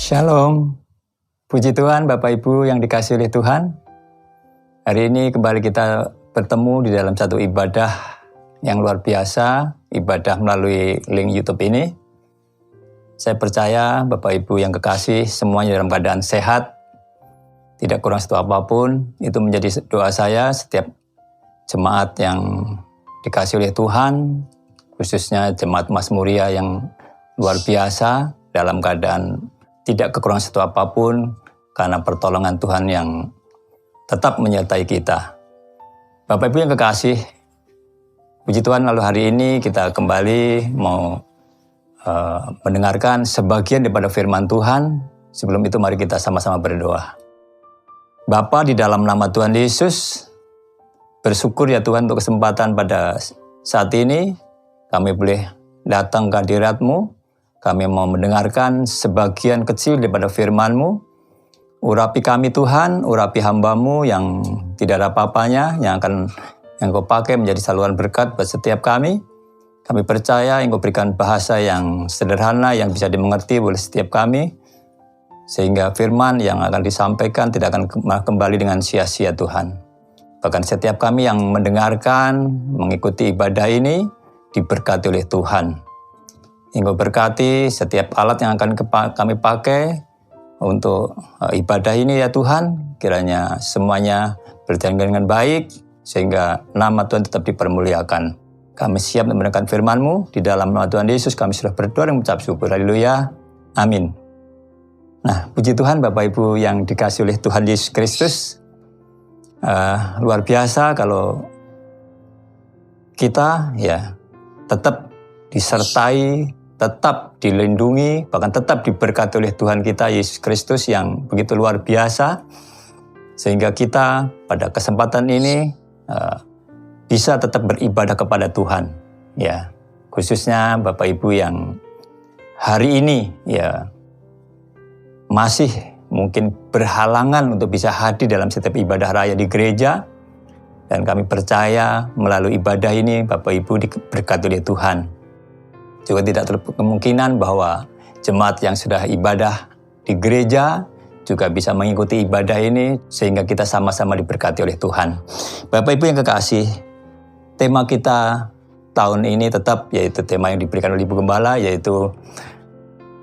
Shalom, puji Tuhan Bapak Ibu yang dikasihi oleh Tuhan. Hari ini kembali kita bertemu di dalam satu ibadah yang luar biasa, ibadah melalui link YouTube ini. Saya percaya Bapak Ibu yang kekasih semuanya dalam keadaan sehat, tidak kurang satu apapun. Itu menjadi doa saya setiap jemaat yang dikasihi oleh Tuhan, khususnya jemaat Mas Muria yang luar biasa dalam keadaan tidak kekurangan satu apapun karena pertolongan Tuhan yang tetap menyertai kita. Bapak Ibu yang kekasih, puji Tuhan, lalu hari ini kita kembali mau mendengarkan sebagian daripada firman Tuhan. Sebelum itu mari kita sama-sama berdoa. Bapa, di dalam nama Tuhan Yesus, bersyukur ya Tuhan untuk kesempatan pada saat ini kami boleh datang ke hadirat-Mu. Kami mau mendengarkan sebagian kecil daripada firman-Mu. Urapi kami Tuhan, urapi hamba-Mu yang tidak ada apa-apanya, yang Kau pakai menjadi saluran berkat buat setiap kami. Kami percaya Engkau berikan bahasa yang sederhana, yang bisa dimengerti oleh setiap kami, sehingga firman yang akan disampaikan tidak akan kembali dengan sia-sia Tuhan. Bahkan setiap kami yang mendengarkan, mengikuti ibadah ini, diberkati oleh Tuhan. Engkau berkati setiap alat yang akan kami pakai untuk ibadah ini ya Tuhan. Kiranya semuanya berjalan dengan baik sehingga nama Tuhan tetap dipermuliakan. Kami siap mendengarkan firman-Mu. Di dalam nama Tuhan Yesus kami sudah berdoa dan mengucap syukur. Haleluya. Amin. Nah, puji Tuhan Bapak Ibu yang dikasihi oleh Tuhan Yesus Kristus. Luar biasa kalau kita ya tetap disertai, tetap dilindungi, bahkan tetap diberkati oleh Tuhan kita Yesus Kristus yang begitu luar biasa, sehingga kita pada kesempatan ini bisa tetap beribadah kepada Tuhan. Ya, khususnya Bapak Ibu yang hari ini ya masih mungkin berhalangan untuk bisa hadir dalam setiap ibadah raya di gereja, dan kami percaya melalui ibadah ini Bapak Ibu diberkati oleh Tuhan. Juga tidak terlalu kemungkinan bahwa jemaat yang sudah ibadah di gereja juga bisa mengikuti ibadah ini sehingga kita sama-sama diberkati oleh Tuhan. Bapak Ibu yang kekasih, tema kita tahun ini tetap yaitu tema yang diberikan oleh Ibu Gembala, yaitu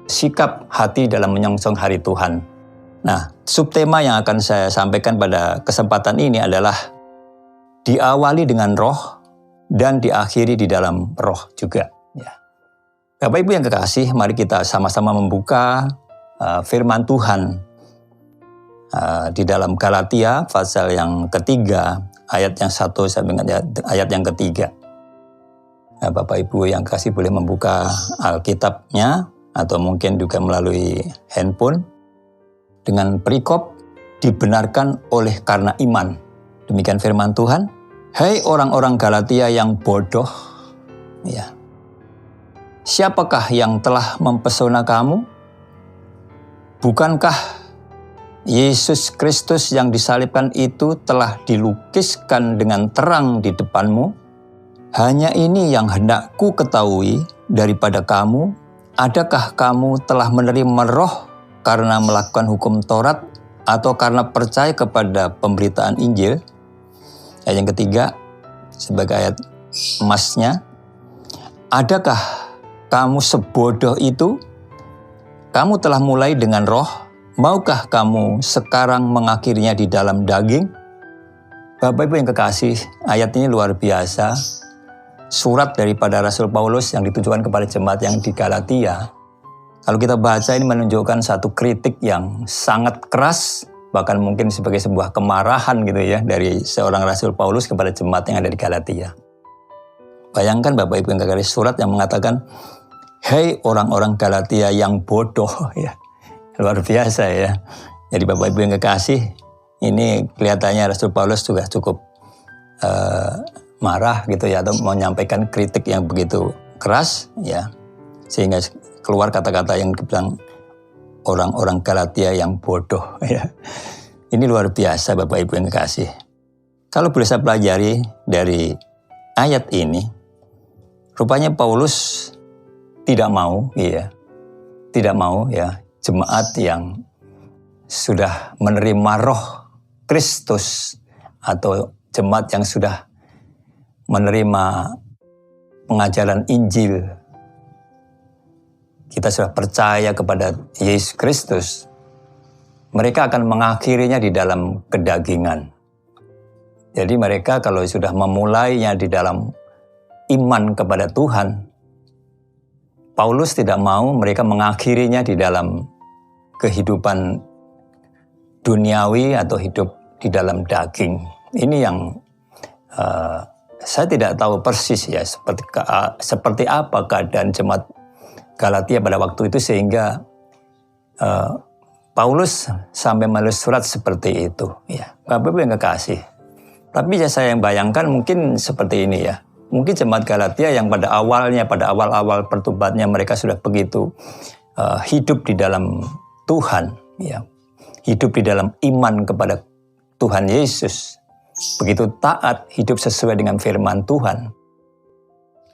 sikap hati dalam menyongsong hari Tuhan. Nah, subtema yang akan saya sampaikan pada kesempatan ini adalah diawali dengan roh dan diakhiri di dalam roh juga. Bapak Ibu yang kekasih, mari kita sama-sama membuka firman Tuhan di dalam Galatia pasal yang ketiga, ayat yang 1 sampai ayat yang ketiga. Nah, Bapak Ibu yang kekasih boleh membuka Alkitabnya atau mungkin juga melalui handphone dengan perikop dibenarkan oleh karena iman. Demikian firman Tuhan. Hai orang-orang Galatia yang bodoh, ya. Siapakah yang telah mempesona kamu? Bukankah Yesus Kristus yang disalibkan itu telah dilukiskan dengan terang di depanmu? Hanya ini yang hendak ku ketahui daripada kamu. Adakah kamu telah menerima roh karena melakukan hukum Taurat atau karena percaya kepada pemberitaan Injil? Ayat yang ketiga, sebagai ayat emasnya. Adakah kamu sebodoh itu? Kamu telah mulai dengan roh, maukah kamu sekarang mengakhirinya di dalam daging? Bapak Ibu yang kekasih, ayat ini luar biasa. Surat daripada Rasul Paulus yang ditujukan kepada jemaat yang di Galatia. Kalau kita baca ini menunjukkan satu kritik yang sangat keras, bahkan mungkin sebagai sebuah kemarahan gitu ya dari seorang Rasul Paulus kepada jemaat yang ada di Galatia. Bayangkan Bapak Ibu yang kekasih, surat yang mengatakan, hai orang-orang Galatia yang bodoh, ya. Luar biasa ya. Jadi Bapak Ibu yang kekasih, ini kelihatannya Rasul Paulus juga cukup marah gitu ya, atau menyampaikan kritik yang begitu keras ya. Sehingga keluar kata-kata yang dibilang orang-orang Galatia yang bodoh ya. Ini luar biasa Bapak Ibu yang kekasih. Kalau boleh saya pelajari dari ayat ini, rupanya Paulus tidak mau ya jemaat yang sudah menerima roh Kristus atau jemaat yang sudah menerima pengajaran Injil, kita sudah percaya kepada Yesus Kristus, mereka akan mengakhirinya di dalam kedagingan. Jadi mereka kalau sudah memulainya di dalam iman kepada Tuhan, Paulus tidak mau mereka mengakhirinya di dalam kehidupan duniawi atau hidup di dalam daging. Ini yang saya tidak tahu persis ya seperti apa keadaan jemaat Galatia pada waktu itu sehingga Paulus sampai menulis surat seperti itu. Ya, Bapak Ibu yang kekasih. Tapi saya yang bayangkan mungkin seperti ini ya. Mungkin jemaat Galatia yang pada awal-awal pertobatannya mereka sudah begitu hidup di dalam Tuhan, ya, hidup di dalam iman kepada Tuhan Yesus, begitu taat, hidup sesuai dengan firman Tuhan.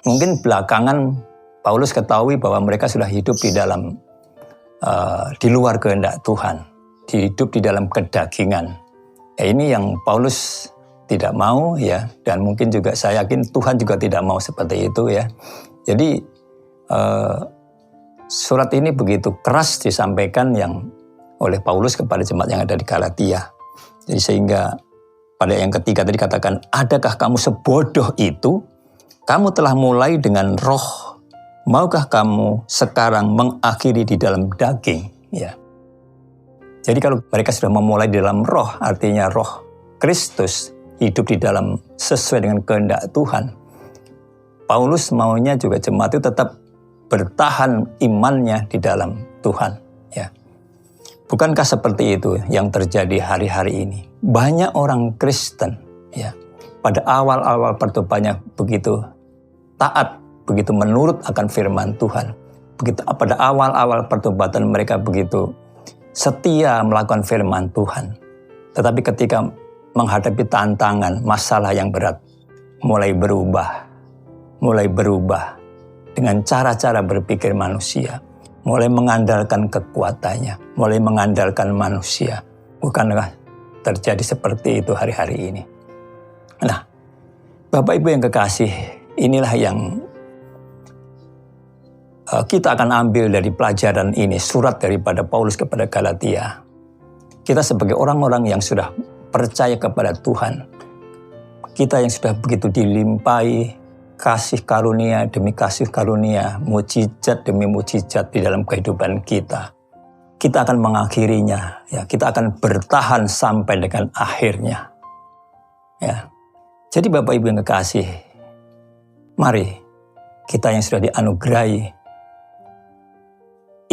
Mungkin belakangan Paulus ketahui bahwa mereka sudah hidup di dalam di luar kehendak Tuhan, hidup di dalam kedagingan. Ya, ini yang Paulus tidak mau ya, dan mungkin juga saya yakin Tuhan juga tidak mau seperti itu ya. Jadi surat ini begitu keras disampaikan oleh Paulus kepada jemaat yang ada di Galatia. Jadi sehingga pada yang ketiga tadi katakan, adakah kamu sebodoh itu? Kamu telah mulai dengan roh, maukah kamu sekarang mengakhiri di dalam daging? Ya. Jadi kalau mereka sudah memulai di dalam roh, artinya roh Kristus, hidup di dalam sesuai dengan kehendak Tuhan. Paulus maunya juga jemaat itu tetap bertahan imannya di dalam Tuhan. Ya. Bukankah seperti itu yang terjadi hari-hari ini? Banyak orang Kristen ya, pada awal-awal pertobatannya begitu taat, begitu menurut akan firman Tuhan. Begitu pada awal-awal pertobatan mereka begitu setia melakukan firman Tuhan. Tetapi ketika menghadapi tantangan, masalah yang berat, mulai berubah dengan cara-cara berpikir manusia, mulai mengandalkan kekuatannya, mulai mengandalkan manusia. Bukankah terjadi seperti itu hari-hari ini? Nah, Bapak Ibu yang kekasih, inilah yang kita akan ambil dari pelajaran ini, surat daripada Paulus kepada Galatia. Kita sebagai orang-orang yang sudah percaya kepada Tuhan, kita yang sudah begitu dilimpahi kasih karunia demi kasih karunia, mujizat demi mujizat di dalam kehidupan kita, kita akan mengakhirinya, ya, kita akan bertahan sampai dengan akhirnya. Ya. Jadi Bapak Ibu yang kekasih, mari kita yang sudah dianugerahi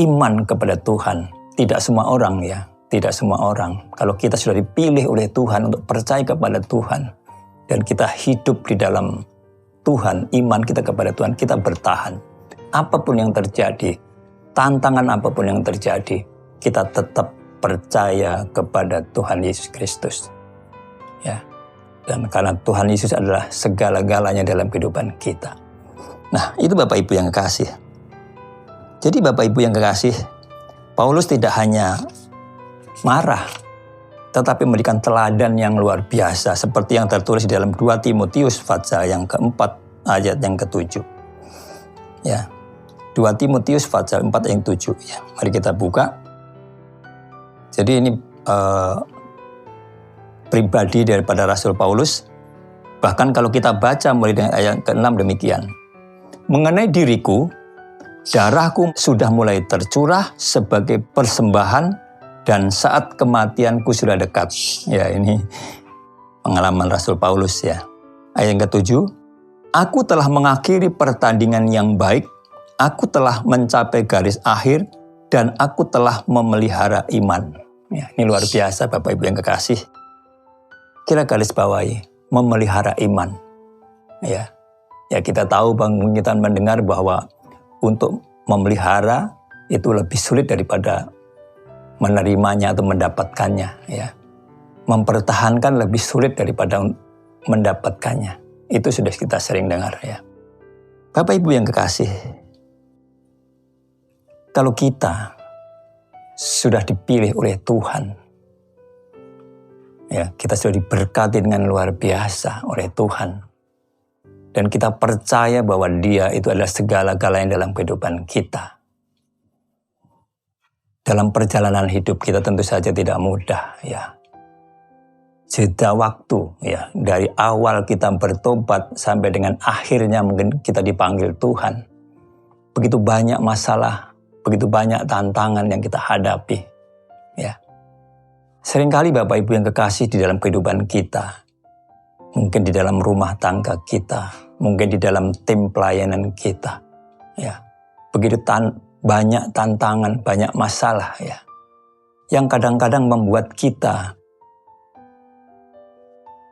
iman kepada Tuhan, tidak semua orang ya, tidak semua orang. Kalau kita sudah dipilih oleh Tuhan untuk percaya kepada Tuhan, dan kita hidup di dalam Tuhan, iman kita kepada Tuhan, kita bertahan. Apapun yang terjadi, tantangan apapun yang terjadi, kita tetap percaya kepada Tuhan Yesus Kristus. Ya. Dan karena Tuhan Yesus adalah segala-galanya dalam kehidupan kita. Nah, itu Bapak Ibu yang kekasih. Jadi Bapak Ibu yang kekasih, Paulus tidak hanya marah, tetapi memberikan teladan yang luar biasa seperti yang tertulis di dalam 2 Timotius pasal yang keempat ayat yang ke-7. Ya. 2 Timotius pasal 4 ayat yang 7 ya. Mari kita buka. Jadi ini pribadi daripada Rasul Paulus. Bahkan kalau kita baca mulai dari ayat ke-6 demikian. Mengenai diriku, darahku sudah mulai tercurah sebagai persembahan dan saat kematianku sudah dekat. Ya, ini pengalaman Rasul Paulus ya. Ayat yang ke-7, aku telah mengakhiri pertandingan yang baik, aku telah mencapai garis akhir, dan aku telah memelihara iman. Ya, ini luar biasa Bapak Ibu yang kekasih. Kita garis bawahi, memelihara iman. Ya, ya kita tahu Bang, kita mendengar bahwa untuk memelihara itu lebih sulit daripada menerimanya atau mendapatkannya, ya. Mempertahankan lebih sulit daripada mendapatkannya. Itu sudah kita sering dengar ya. Bapak Ibu yang kekasih, kalau kita sudah dipilih oleh Tuhan. Ya, kita sudah diberkati dengan luar biasa oleh Tuhan. Dan kita percaya bahwa Dia itu adalah segala-galanya dalam kehidupan kita. Dalam perjalanan hidup kita tentu saja tidak mudah, ya. Jeda waktu, ya, dari awal kita bertobat sampai dengan akhirnya mungkin kita dipanggil Tuhan. Begitu banyak masalah, begitu banyak tantangan yang kita hadapi, ya. Seringkali Bapak Ibu yang kekasih di dalam kehidupan kita, mungkin di dalam rumah tangga kita, mungkin di dalam tim pelayanan kita, ya, begitu banyak tantangan, banyak masalah, ya, yang kadang-kadang membuat kita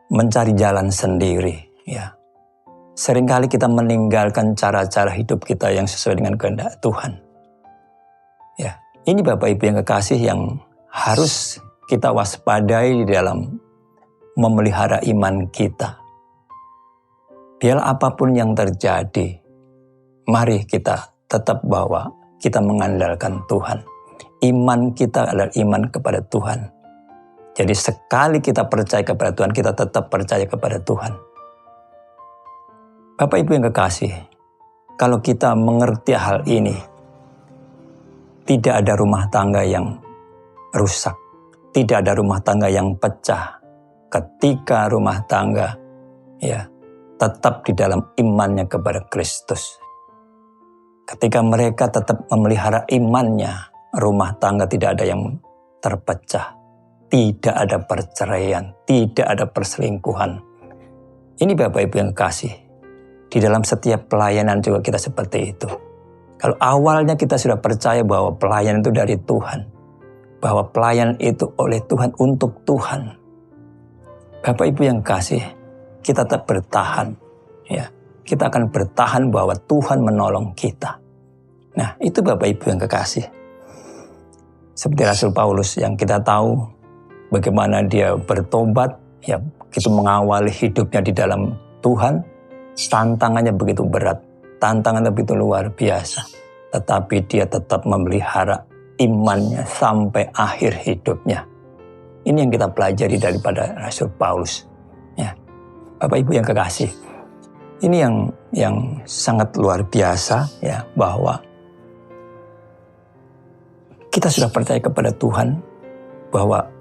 mencari jalan sendiri, ya. Seringkali kita meninggalkan cara-cara hidup kita yang sesuai dengan kehendak Tuhan. Ya, ini Bapak Ibu yang kekasih yang harus kita waspadai di dalam memelihara iman kita. Biar apapun yang terjadi, mari kita tetap bahwa kita mengandalkan Tuhan. Iman kita adalah iman kepada Tuhan. Jadi sekali kita percaya kepada Tuhan, kita tetap percaya kepada Tuhan. Bapak Ibu yang kekasih, kalau kita mengerti hal ini, tidak ada rumah tangga yang rusak. Tidak ada rumah tangga yang pecah ketika rumah tangga, ya, tetap di dalam imannya kepada Kristus. Ketika mereka tetap memelihara imannya, rumah tangga tidak ada yang terpecah. Tidak ada perceraian, tidak ada perselingkuhan. Ini Bapak Ibu yang kasih. Di dalam setiap pelayanan juga kita seperti itu. Kalau awalnya kita sudah percaya bahwa pelayanan itu dari Tuhan, bahwa pelayan itu oleh Tuhan untuk Tuhan. Bapak Ibu yang kasih, kita tetap bertahan, ya. Kita akan bertahan bahwa Tuhan menolong kita. Nah, itu Bapak Ibu yang kekasih. Seperti Rasul Paulus yang kita tahu bagaimana dia bertobat, ya, begitu mengawali hidupnya di dalam Tuhan, tantangannya begitu berat, tantangannya begitu luar biasa. Tetapi dia tetap memelihara imannya sampai akhir hidupnya. Ini yang kita pelajari daripada Rasul Paulus. Ya, Bapak Ibu yang kekasih, ini yang sangat luar biasa, ya, bahwa kita sudah percaya kepada Tuhan, bahwa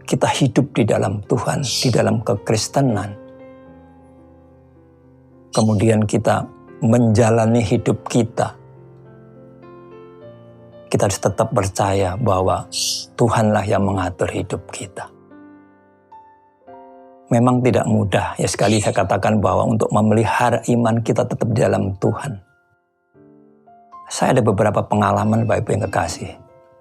kita hidup di dalam Tuhan, di dalam kekristenan. Kemudian kita menjalani hidup kita. Kita harus tetap percaya bahwa Tuhanlah yang mengatur hidup kita. Memang tidak mudah, ya, sekali saya katakan bahwa untuk memelihara iman kita tetap di dalam Tuhan. Saya ada beberapa pengalaman Bapak Ibu yang kekasih.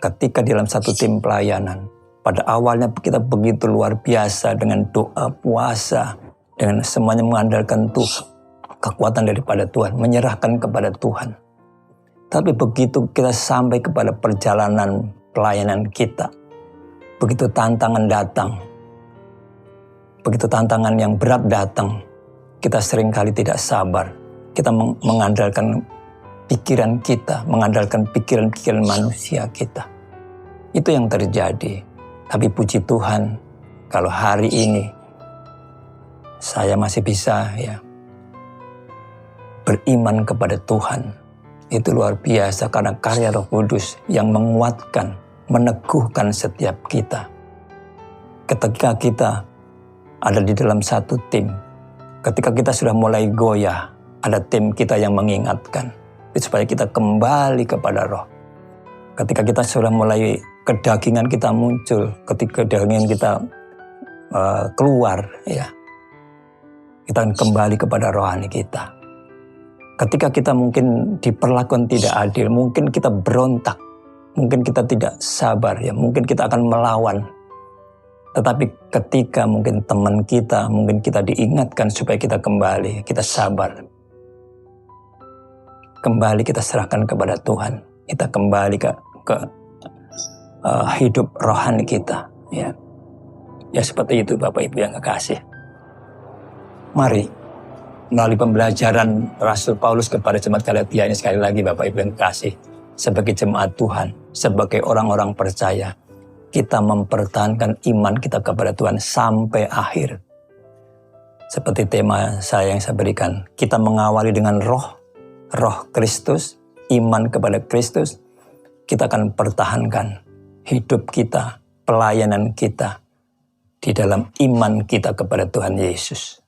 Ketika di dalam satu tim pelayanan, pada awalnya kita begitu luar biasa dengan doa, puasa, dengan semuanya mengandalkan Tuhan, kekuatan daripada Tuhan, menyerahkan kepada Tuhan. Tapi begitu kita sampai kepada perjalanan pelayanan kita, begitu tantangan datang, begitu tantangan yang berat datang, kita seringkali tidak sabar. Kita mengandalkan pikiran kita, mengandalkan pikiran-pikiran manusia kita. Itu yang terjadi. Tapi puji Tuhan, kalau hari ini saya masih bisa, ya, beriman kepada Tuhan. Itu luar biasa karena karya Roh Kudus yang menguatkan, meneguhkan setiap kita. Ketika kita ada di dalam satu tim, ketika kita sudah mulai goyah, ada tim kita yang mengingatkan supaya kita kembali kepada Roh. Ketika kita sudah mulai kedagingan kita muncul, ketika kedagingan kita keluar, ya, kita akan kembali kepada rohani kita. Ketika kita mungkin diperlakukan tidak adil, mungkin kita berontak, mungkin kita tidak sabar, ya, mungkin kita akan melawan. Tetapi ketika mungkin teman kita, mungkin kita diingatkan supaya kita kembali, kita sabar. Kembali kita serahkan kepada Tuhan. Kita kembali ke hidup rohani kita. Ya, ya seperti itu Bapak Ibu yang kekasih. Mari melalui pembelajaran Rasul Paulus kepada jemaat Galatia ini sekali lagi Bapak Ibu yang kekasih, sebagai jemaat Tuhan, sebagai orang-orang percaya, kita mempertahankan iman kita kepada Tuhan sampai akhir. Seperti tema saya yang saya berikan, kita mengawali dengan roh Kristus, iman kepada Kristus, kita akan pertahankan hidup kita, pelayanan kita di dalam iman kita kepada Tuhan Yesus.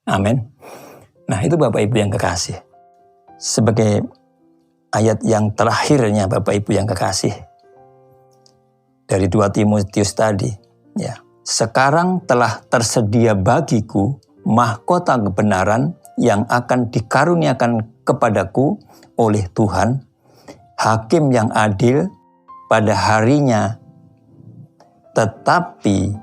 Amin. Nah, itu Bapak Ibu yang kekasih. Sebagai ayat yang terakhirnya Bapak Ibu yang kekasih, dari 2 Timotius tadi, ya. Sekarang telah tersedia bagiku mahkota kebenaran yang akan dikaruniakan kepadaku oleh Tuhan, hakim yang adil pada harinya, tetapi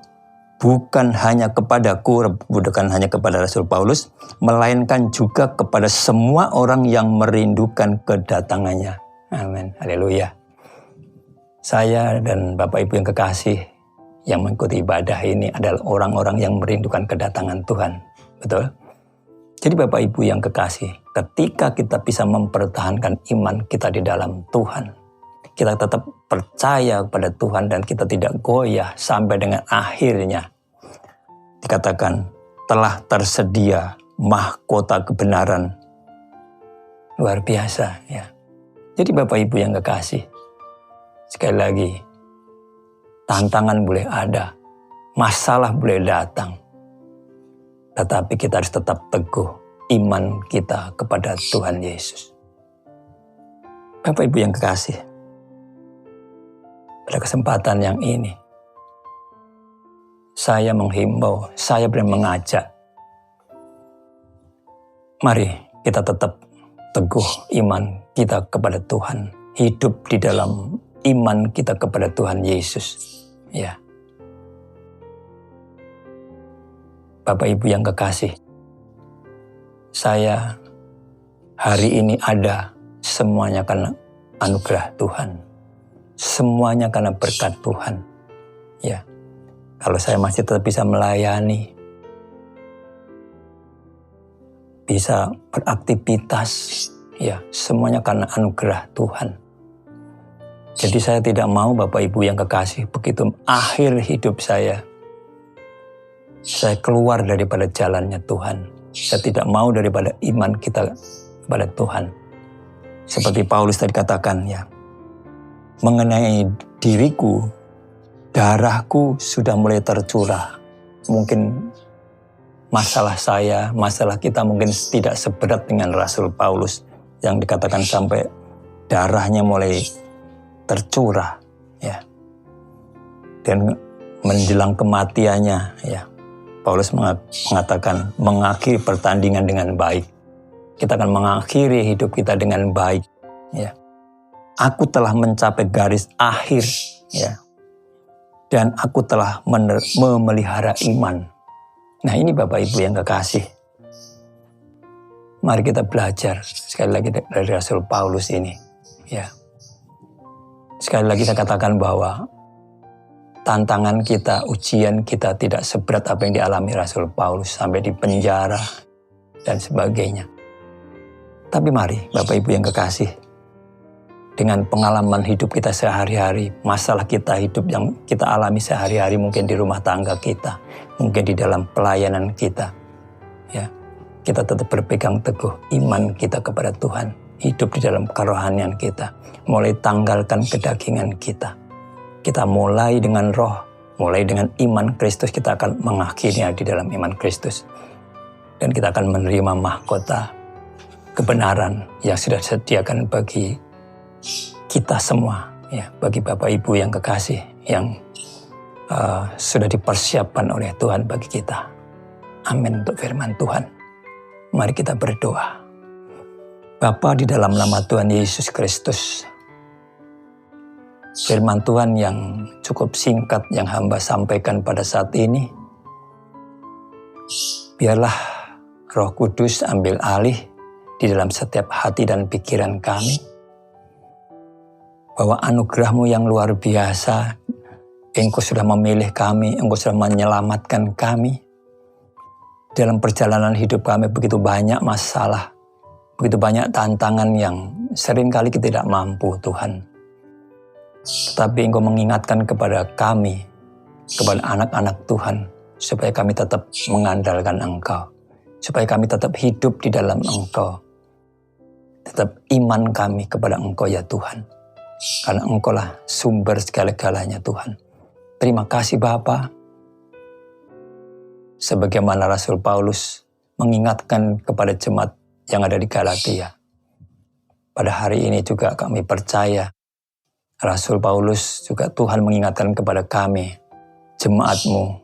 bukan hanya kepadaku, bukan hanya kepada Rasul Paulus, melainkan juga kepada semua orang yang merindukan kedatangannya. Amin. Haleluya. Saya dan Bapak Ibu yang kekasih yang mengikuti ibadah ini adalah orang-orang yang merindukan kedatangan Tuhan. Betul? Jadi Bapak Ibu yang kekasih, ketika kita bisa mempertahankan iman kita di dalam Tuhan, kita tetap percaya kepada Tuhan dan kita tidak goyah sampai dengan akhirnya, dikatakan telah tersedia mahkota kebenaran. Luar biasa ya. Jadi Bapak Ibu yang kekasih, sekali lagi, tantangan boleh ada, masalah boleh datang, tetapi kita harus tetap teguh iman kita kepada Tuhan Yesus. Bapak Ibu yang kekasih, pada kesempatan yang ini, saya menghimbau, saya mengajak, mari kita tetap teguh iman kita kepada Tuhan, hidup di dalam iman kita kepada Tuhan Yesus. Ya. Bapak Ibu yang kekasih, saya hari ini ada semuanya karena anugerah Tuhan. Semuanya karena berkat Tuhan. Ya. Kalau saya masih tetap bisa melayani, bisa beraktivitas, ya, semuanya karena anugerah Tuhan. Jadi saya tidak mau Bapak Ibu yang kekasih, begitu akhir hidup saya keluar daripada jalannya Tuhan. Saya tidak mau daripada iman kita kepada Tuhan. Seperti Paulus tadi katakan ya, mengenai diriku, darahku sudah mulai tercurah. Mungkin masalah saya, masalah kita mungkin tidak seberat dengan Rasul Paulus yang dikatakan sampai darahnya mulai tercurah, ya. Dan menjelang kematiannya, ya, Paulus mengatakan mengakhiri pertandingan dengan baik. Kita akan mengakhiri hidup kita dengan baik, ya. Aku telah mencapai garis akhir, ya. Dan aku telah memelihara iman. Nah, ini Bapak Ibu yang kekasih. Mari kita belajar sekali lagi dari Rasul Paulus ini, ya. Sekali lagi saya katakan bahwa tantangan kita, ujian kita tidak seberat apa yang dialami Rasul Paulus sampai di penjara dan sebagainya. Tapi mari Bapak Ibu yang kekasih, dengan pengalaman hidup kita sehari-hari, masalah kita hidup yang kita alami sehari-hari, mungkin di rumah tangga kita, mungkin di dalam pelayanan kita, ya, kita tetap berpegang teguh iman kita kepada Tuhan, hidup di dalam kerohanian kita, mulai tanggalkan kedagingan kita. Kita mulai dengan roh, mulai dengan iman Kristus, kita akan mengakhirinya di dalam iman Kristus. Dan kita akan menerima mahkota kebenaran yang sudah disediakan bagi kita semua, ya, bagi Bapak Ibu yang kekasih, yang sudah dipersiapkan oleh Tuhan bagi kita. Amin untuk firman Tuhan. Mari kita berdoa. Bapa, di dalam nama Tuhan Yesus Kristus, firman Tuhan yang cukup singkat yang hamba sampaikan pada saat ini, biarlah Roh Kudus ambil alih di dalam setiap hati dan pikiran kami, bahwa anugerah-Mu yang luar biasa, Engkau sudah memilih kami, Engkau sudah menyelamatkan kami. Dalam perjalanan hidup kami begitu banyak masalah, begitu banyak tantangan yang seringkali kita tidak mampu Tuhan. Tetapi Engkau mengingatkan kepada kami, kepada anak-anak Tuhan, supaya kami tetap mengandalkan Engkau. Supaya kami tetap hidup di dalam Engkau. Tetap iman kami kepada Engkau ya Tuhan. Karena Engkau lah sumber segala-galanya Tuhan. Terima kasih Bapa. Sebagaimana Rasul Paulus mengingatkan kepada jemaat yang ada di Galatia. Pada hari ini juga kami percaya Rasul Paulus juga Tuhan mengingatkan kepada kami, jemaat-Mu,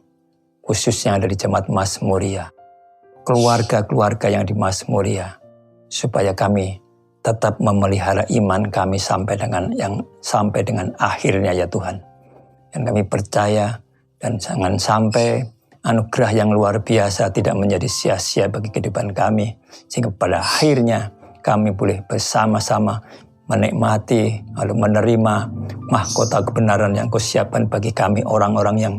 khususnya yang ada di jemaat Mazmuria, keluarga-keluarga yang di Mazmuria, supaya kami tetap memelihara iman kami sampai dengan akhirnya ya Tuhan. Dan kami percaya dan jangan sampai anugerah yang luar biasa tidak menjadi sia-sia bagi kehidupan kami, sehingga pada akhirnya kami boleh bersama-sama menikmati lalu menerima mahkota kebenaran yang Kau siapkan bagi kami, orang-orang yang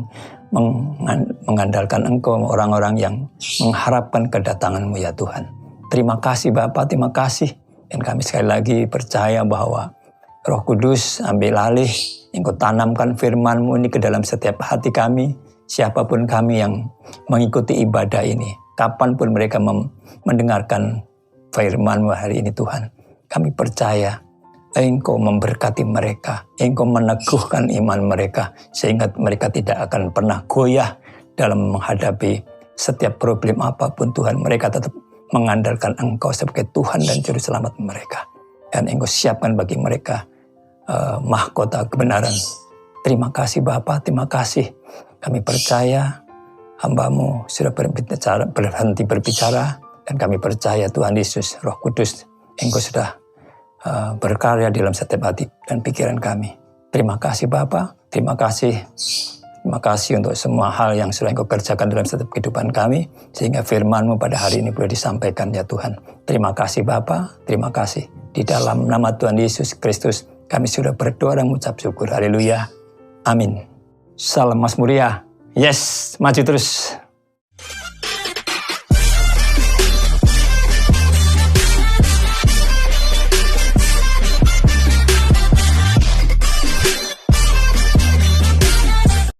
mengandalkan Engkau, orang-orang yang mengharapkan kedatangan-Mu ya Tuhan. Terima kasih Bapa, terima kasih. Dan kami sekali lagi percaya bahwa Roh Kudus ambil alih, Engkau tanamkan firman-Mu ini ke dalam setiap hati kami, siapapun kami yang mengikuti ibadah ini, kapanpun mereka mendengarkan firman-Mu hari ini Tuhan. Kami percaya Engkau memberkati mereka, Engkau meneguhkan iman mereka, sehingga mereka tidak akan pernah goyah dalam menghadapi setiap problem apapun Tuhan. Mereka tetap mengandalkan Engkau sebagai Tuhan dan Juru Selamat mereka. Dan Engkau siapkan bagi mereka mahkota kebenaran. Terima kasih Bapa, terima kasih. Kami percaya hamba-Mu sudah berhenti berbicara, dan kami percaya Tuhan Yesus, Roh Kudus, Engkau sudah berkarya dalam setiap hati dan pikiran kami. Terima kasih Bapa, terima kasih. Terima kasih untuk semua hal yang sudah Engkau kerjakan dalam setiap kehidupan kami, sehingga firman-Mu pada hari ini boleh disampaikan ya Tuhan. Terima kasih Bapa, terima kasih. Di dalam nama Tuhan Yesus Kristus, kami sudah berdoa dan mengucap syukur. Haleluya. Amin. Salam Mazmuria. Yes, maju terus.